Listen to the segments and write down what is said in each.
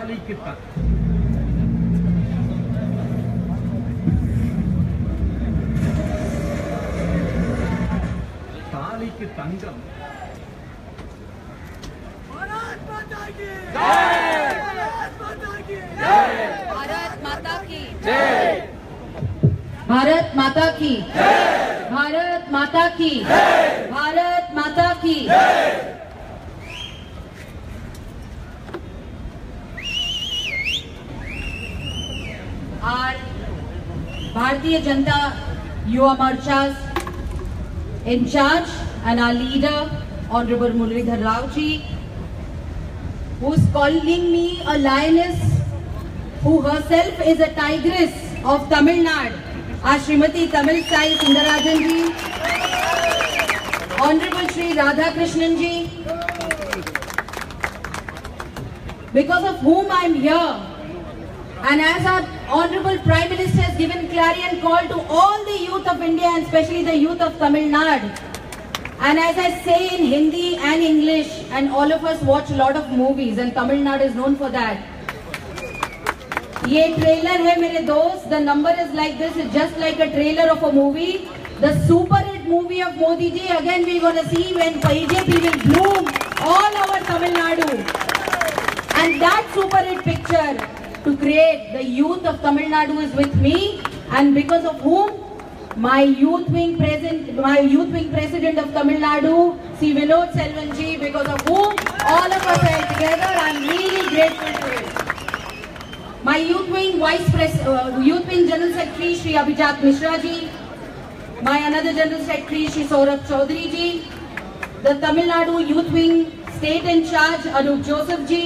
தாலிக்கு தங்கம். भारत माता की जय, भारत माता की जय, भारत माता की जय, भारत माता की जय, भारत माता की जय, भारत माता की जय। Our Bharatiya Janata Yuva Morcha's in charge and our leader, Honorable Muralidhar Rao ji, who is calling me a lioness, who herself is a tigress of Tamil Nadu, our Srimati Tamil Sai Sundarajan ji, Honorable Shri Radha Krishnan ji, because of whom I am here. And as our Honorable Prime Minister has given clarion call to all the youth of India and especially the youth of Tamil Nadu. And as I say in Hindi and English, and all of us watch a lot of movies and Tamil Nadu is known for that. Ye trailer hai mere dost, the number is like this, it's just like a trailer of a movie. The super hit movie of Modi ji, again we're going to see when BJP will bloom all over Tamil Nadu. And that super hit picture to create the youth of Tamil Nadu is with me, and because of whom my youth wing president of Tamil Nadu, Sri Vinod Selvan ji, because of whom all of us are together, I'm really grateful to it. My youth wing general secretary Sri Abhijat Mishra ji, my another general secretary Sri Saurabh Chaudhary ji, the Tamil Nadu youth wing state in charge Anup Joseph ji,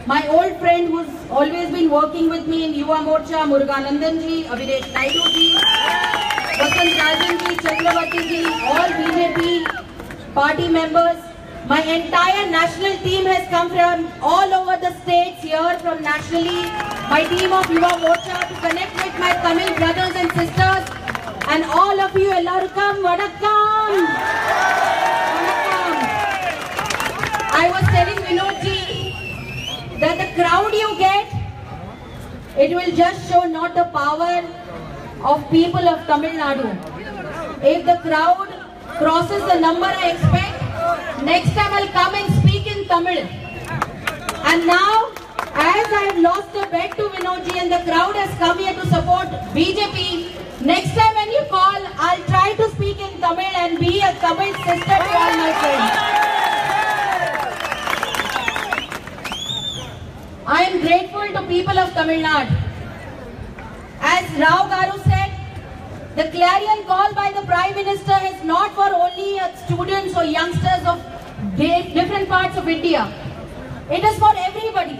my old friend who's always been working with me in Yuva Morcha, Muruganandan ji, Avinesh Naidu ji, Vasant Rajan ji, Chakravarti ji, all BJP party members. My entire national team has come from all over the states here, from nationally. My team of Yuva Morcha to connect with my Tamil brothers and sisters. And all of you, Ellarukam, Vanakkam! Vanakkam! I was telling Vinod ji that the crowd you get, it will just show not the power of people of Tamil Nadu. If the crowd crosses the number I expect, next time I'll come and speak in Tamil. And now, as I have lost a bet to Vinod ji and the crowd has come here to support BJP, next time when you call, I'll try to speak in Tamil and be a Tamil sister to all my friends. I am grateful to people of Tamil Nadu. As Rao Garu said, the clarion call by the Prime Minister is not for only students or youngsters of different parts of India. It is for everybody.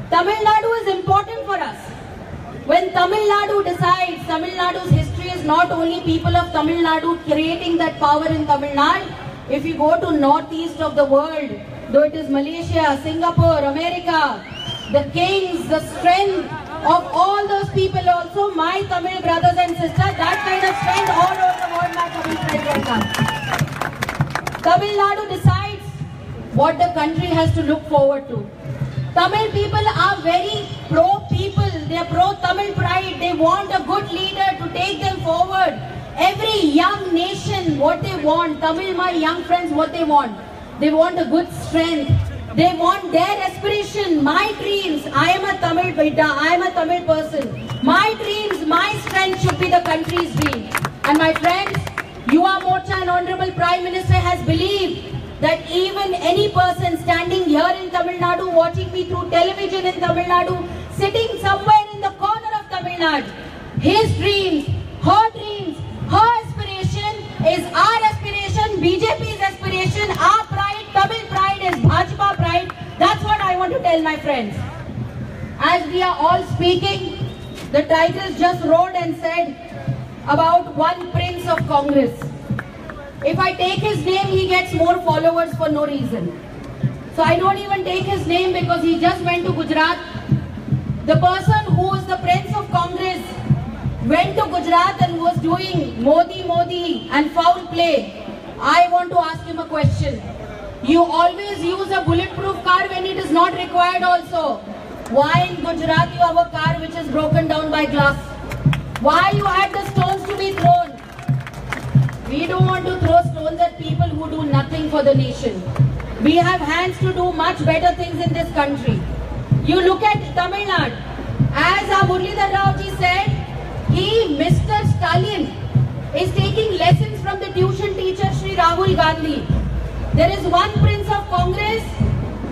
Tamil Nadu is important for us. When Tamil Nadu decides, Tamil Nadu's history is not only people of Tamil Nadu creating that power in Tamil Nadu. If you go to northeast of the world, though it is Malaysia, Singapore, America, the kings, the strength of all those people also, my Tamil brothers and sisters, that kind of strength all over the world, my Tamil friends will come. Tamil Nadu decides what the country has to look forward to. Tamil people are very pro-people, they are pro-Tamil pride, they want a good leader to take them forward. Every young nation, what they want, Tamil, my young friends, what they want a good strength. They want their aspiration, my dreams. I am a Tamil Bidda, I am a Tamil person. My dreams, my strength should be the country's dream. And my friends, Yuva Morcha and Honorable Prime Minister has believed that even any person standing here in Tamil Nadu, watching me through television in Tamil Nadu, sitting somewhere in the corner of Tamil Nadu, his dreams, her aspiration is our aspiration, BJP's aspiration, our pride, Tamil pride is Bhajpa pride. That's what I want to tell my friends. As we are all speaking, the tigress just rode and said about one prince of Congress. If I take his name, he gets more followers for no reason. So I don't even take his name because he just went to Gujarat. The person who is the prince of Congress went to Gujarat and was doing Modi and foul play. I want to ask him a question. You always use a bulletproof car when it is not required also. Why in Gujarat you have a car which is broken down by glass? Why you had the stones to be thrown? We don't want to throw stones at people who do nothing for the nation. We have hands to do much better things in this country. You look at Tamil Nadu. As Muralidhar Rao ji said, Mr. Stalin, is taking lessons from the tuition teacher Shri Rahul Gandhi. There is one prince of Congress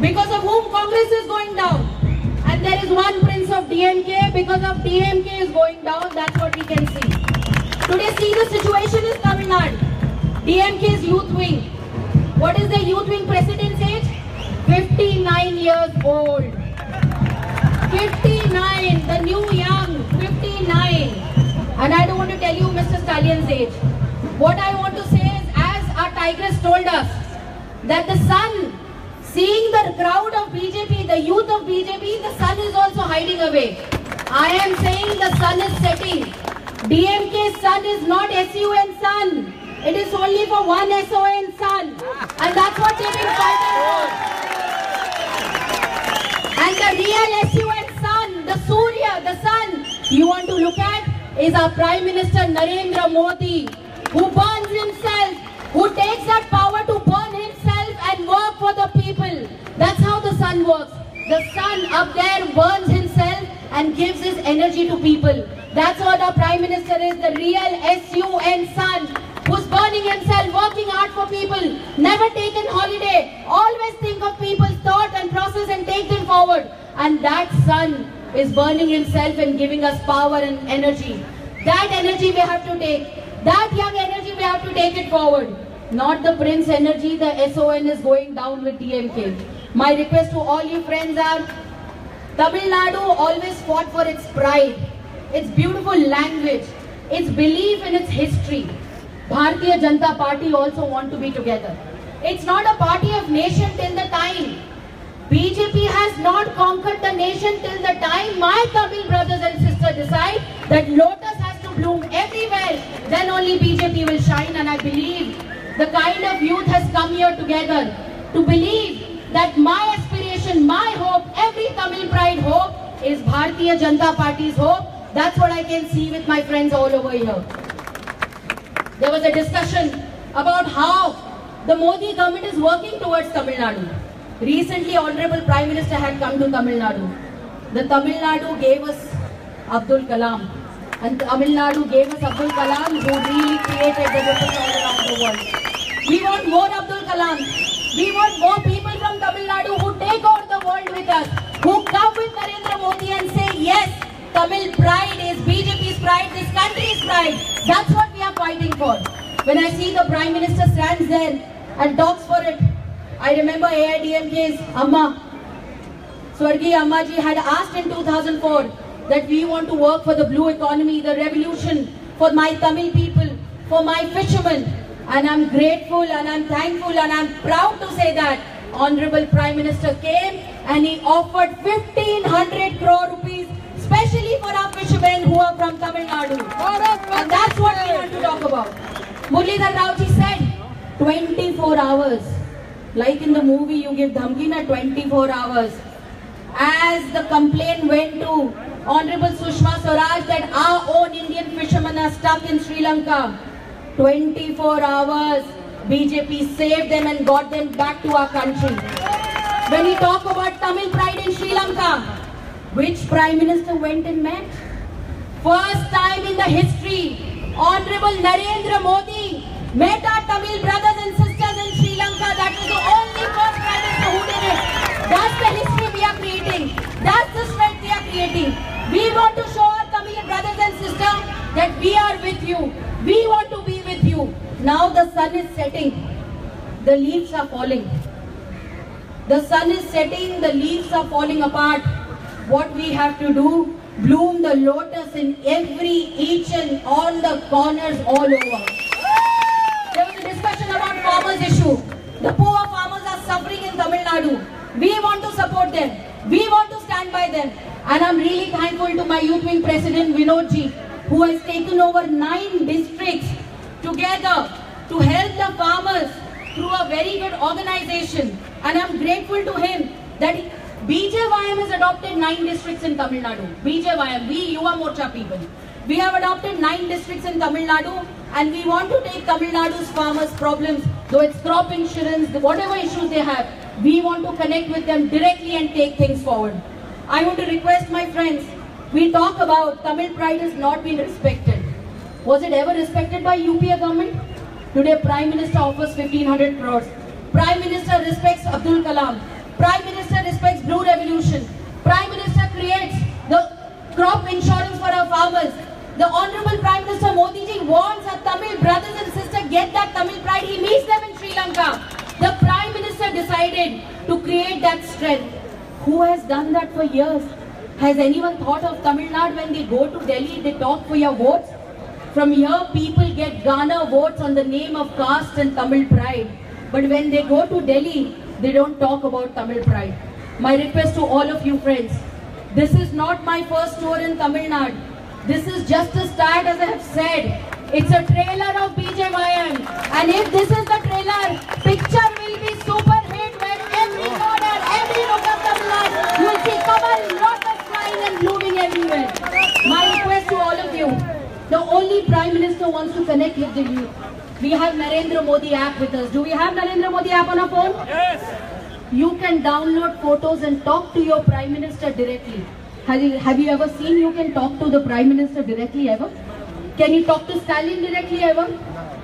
because of whom Congress is going down. And there is one prince of DMK because of DMK is going down. That's what we can see. Today see the situation in Tamil Nadu. DMK's youth wing. What is the youth wing president's age? 59 years old. 59, the new young, 59. And I don't want to tell you Mr. Stalin's age. What I want to say is, as our Tigress told us, that the sun, seeing the crowd of BJP, the youth of BJP, the sun is also hiding away. I am saying the sun is setting. DMK's sun is not SUN sun. It is only for one SON sun. And that's what they've been fighting for. And the real SUN sun, the Surya, the sun, you want to look at is our Prime Minister Narendra Modi, who burns himself, who takes that power to burn himself and work for the people. That's how the sun works. The sun up there burns himself and gives his energy to people. That's what our Prime Minister is, the real SUN sun, who's burning himself, working hard for people, never taken holiday, always think of people's thought and process and take them forward. And that sun is burning himself and giving us power and energy. That energy we have to take. That young energy we have to take it forward. Not the prince energy, the SON is going down with DMK. My request to all you friends are, Tamil Nadu always fought for its pride, its beautiful language, its belief in its history. Bharatiya Janata Party also want to be together. It's not a party of nation till the time. BJP has not conquered the nation till the time my Tamil brothers and sisters decide that lotus has to bloom everywhere. Then only BJP will shine, and I believe the kind of youth has come here together to believe that my aspiration, my hope, every Tamil pride hope is Bharatiya Janata Party's hope. That's what I can see with my friends all over here. There was a discussion about how the Modi government is working towards Tamil Nadu. Recently, Honorable Prime Minister had come to Tamil Nadu. The Tamil Nadu gave us Abdul Kalam. And Tamil Nadu gave us Abdul Kalam, who really created the difference all around the world. We want more Abdul Kalam. We want more people from Tamil Nadu who take over the world with us, who come with Narendra Modi and say, yes, Tamil pride is BJP's pride, this country's pride. That's what we are fighting for. When I see the Prime Minister stands there and talks for it, I remember AIDMK's Amma, Swargi Amma ji had asked in 2004 that we want to work for the blue economy, the revolution, for my Tamil people, for my fishermen. And I'm grateful and I'm thankful and I'm proud to say that Honorable Prime Minister came and he offered 1,500 crore rupees, especially for our fishermen who are from Tamil Nadu. And that's what we want to talk about. Muralidhar Rao ji said 24 hours. Like in the movie, you give dhamki na 24 hours. As the complaint went to Honorable Sushma Swaraj that our own Indian fishermen are stuck in Sri Lanka, 24 hours, BJP saved them and got them back to our country. When we talk about Tamil pride in Sri Lanka, which Prime Minister went and met? First time in the history, Honorable Narendra Modi met our Tamil brothers and sisters in Sri Lanka. That was the only first Prime Minister who did it. That's the history we are creating. That's the strength we are creating. We want to show our Tamil brothers and sisters that we are with you. We want to be with you. Now the sun is setting. The leaves are falling. The sun is setting. The leaves are falling apart. What we have to do, bloom the lotus in each and all the corners all over. There was a discussion about farmers' issue. The poor farmers are suffering in Tamil Nadu. We want to support them. We want to stand by them. And I'm really thankful to my Youth Wing President Vinod ji, who has taken over 9 districts together to help the farmers through a very good organization. And I'm grateful to him that BJYM has adopted 9 districts in Tamil Nadu. BJYM, we Yuva Morcha people. We have adopted 9 districts in Tamil Nadu, and we want to take Tamil Nadu's farmers' problems, though it's crop insurance, whatever issues they have, we want to connect with them directly and take things forward. I want to request my friends, we talk about Tamil pride has not been respected. Was it ever respected by UPA government? Today Prime Minister offers 1500 crores. Prime Minister respects Abdul Kalam. Prime Minister respects Blue Revolution. Prime Minister creates the crop insurance for our farmers. The Honorable Prime Minister Modi ji wants our Tamil brothers and sisters get that Tamil pride. He meets them in Sri Lanka. The Prime Minister decided to create that strength. Who has done that for years? Has anyone thought of Tamil Nadu when they go to Delhi, they talk for your votes? From here, people get garner votes on the name of caste and Tamil pride. But when they go to Delhi, they don't talk about Tamil pride. My request to all of you friends, this is not my first tour in Tamil Nadu. This is just a start, as I have said. It's a trailer of BJYM. And if this is the trailer, picture will be super hit when every corner, every look of Tamil Nadu, you will see Kamal, lotus flying and blooming everywhere. My request to all of you, the only Prime Minister wants to connect with the youth. We have Narendra Modi app with us. Do we have Narendra Modi app on our phone? Yes. You can download photos and talk to your Prime Minister directly. Have you ever seen you can talk to the Prime Minister directly ever? Can you talk to Stalin directly ever?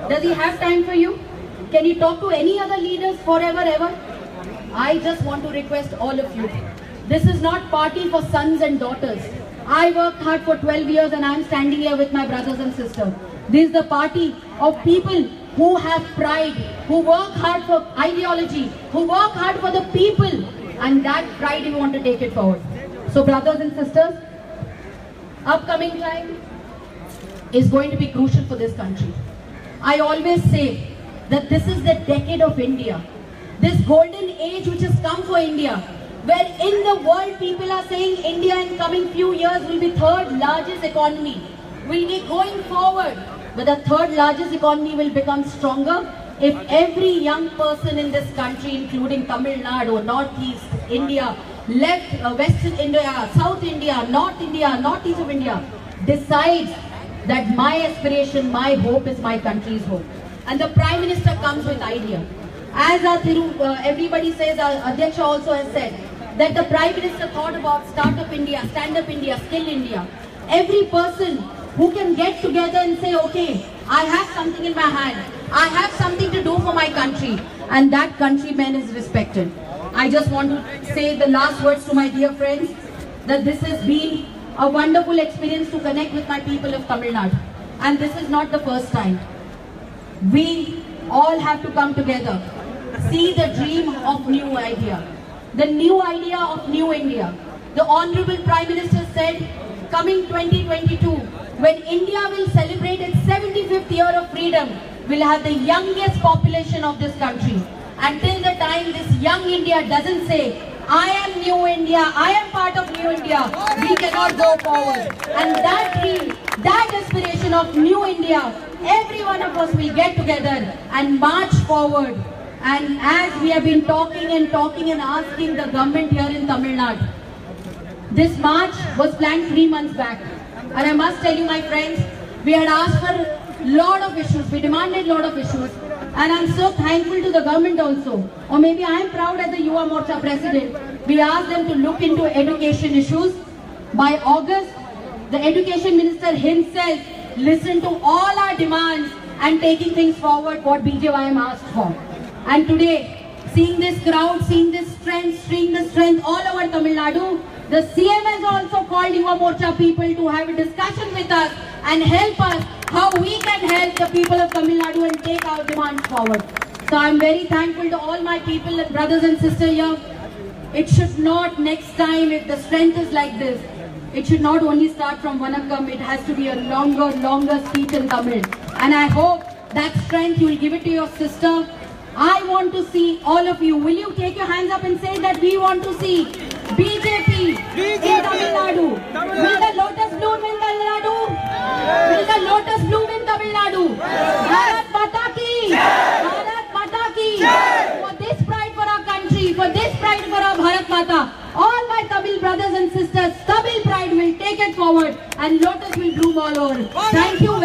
Does he have time for you? Can you talk to any other leaders forever ever? I just want to request all of you. This is not party for sons and daughters. I worked hard for 12 years and I am standing here with my brothers and sisters. This is the party of people who have pride, who work hard for ideology, who work hard for the people, and that pride we want to take it forward. So brothers and sisters, upcoming time is going to be crucial for this country. I always say that this is the decade of India. This golden age which has come for India, where in the world people are saying India in coming few years will be third largest economy, will be going forward. But the third largest economy will become stronger if every young person in this country, including Tamil Nadu, Northeast India, Western India, South India, Northeast of India, decides that my aspiration, my hope is my country's hope. And the Prime Minister comes with idea. As everybody says, Adhyaksha also has said, that the Prime Minister thought about Startup India, Stand Up India, Skill India. Every person who can get together and say, okay, I have something in my hand, I have something to do for my country, and that countryman is respected. I just want to say the last words to my dear friends, that this has been a wonderful experience to connect with my people of Tamil Nadu. And this is not the first time. We all have to come together, see the dream of new idea, the new idea of new India. The Honorable Prime Minister said, coming 2022, when India will celebrate its 75th year of freedom, we'll have the youngest population of this country. Until the time this young India doesn't say, I am new India, I am part of new India, we cannot go forward. And that dream, that aspiration of new India, every one of us will get together and march forward. And as we have been talking and asking the government here in Tamil Nadu, this march was planned 3 months back. And I must tell you, my friends, we had asked for a lot of issues, we demanded a lot of issues. And I'm so thankful to the government also. Or maybe I am proud as the Yuva Morcha president. We asked them to look into education issues. By August, the education minister himself listened to all our demands and taking things forward what BJYM asked for. And today, seeing this crowd, seeing this strength all over Tamil Nadu, the CM has also called Yuva Morcha people to have a discussion with us and help us how we can help the people of Tamil Nadu and take our demands forward. So I'm very thankful to all my people and brothers and sisters here. It should not next time, if the strength is like this, it should not only start from Vanakkam, it has to be a longer speech in Tamil. And I hope that strength you will give it to your sister. I want to see all of you. Will you take your hands up and say that we want to see BJP in Tamil Nadu? Will the lotus bloom in Tamil Nadu? Will the lotus bloom in Tamil Nadu? Bharat Mata ki! Bharat Mata ki! For this pride for our country, for this pride for our Bharat Mata, all brothers and sisters, Tamil pride will take it forward and Lotus will bloom all over. Thank you.